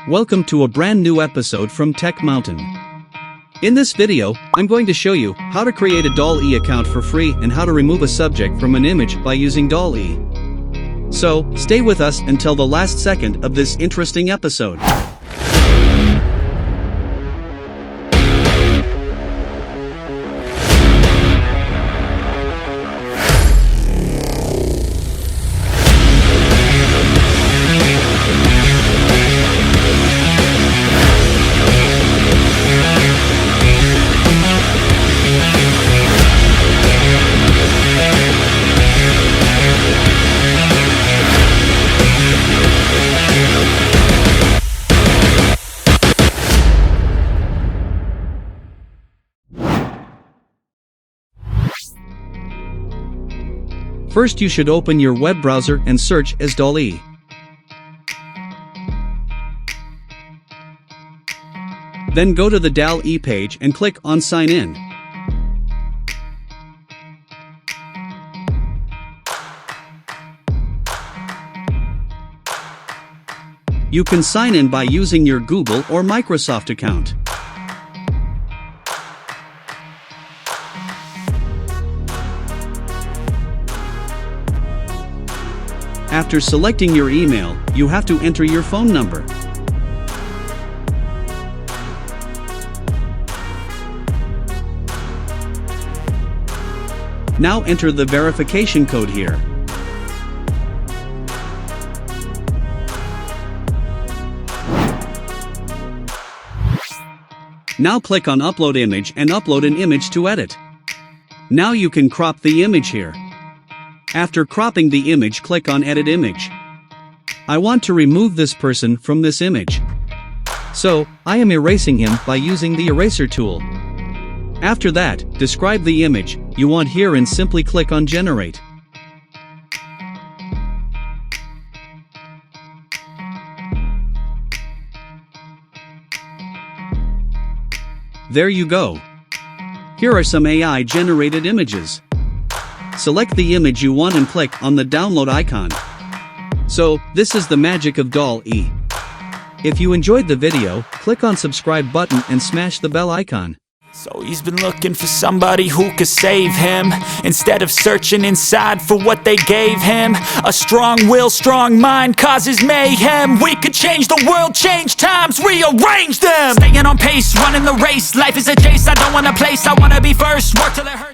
Welcome to a brand new episode from Tech Mountain. In this video, I'm going to show you how to create a dall.e account for free and how to remove a subject from an image by using dall.e. So, stay with us until the last second of this interesting episode. First, you should open your web browser and search as dall.e. Then go to the dall.e page and click on Sign In. You can sign in by using your Google or Microsoft account. After selecting your email, you have to enter your phone number. Now enter the verification code here. Now click on Upload Image and upload an image to edit. Now you can crop the image here. After cropping the image, click on Edit Image. I want to remove this person from this image. So, I am erasing him by using the eraser tool. After that, describe the image you want here and simply click on Generate. There you go. Here are some AI-generated images. Select the image you want and click on the download icon. So, this is the magic of dall.e. If you enjoyed the video, click on subscribe button and smash the bell icon. So he's been looking for somebody who could save him, instead of searching inside for what they gave him. A strong will, strong mind causes mayhem. We could change the world, change times, rearrange them. Staying on pace, running the race. Life is a chase, I don't want a place, I wanna be first. Work till it hurts.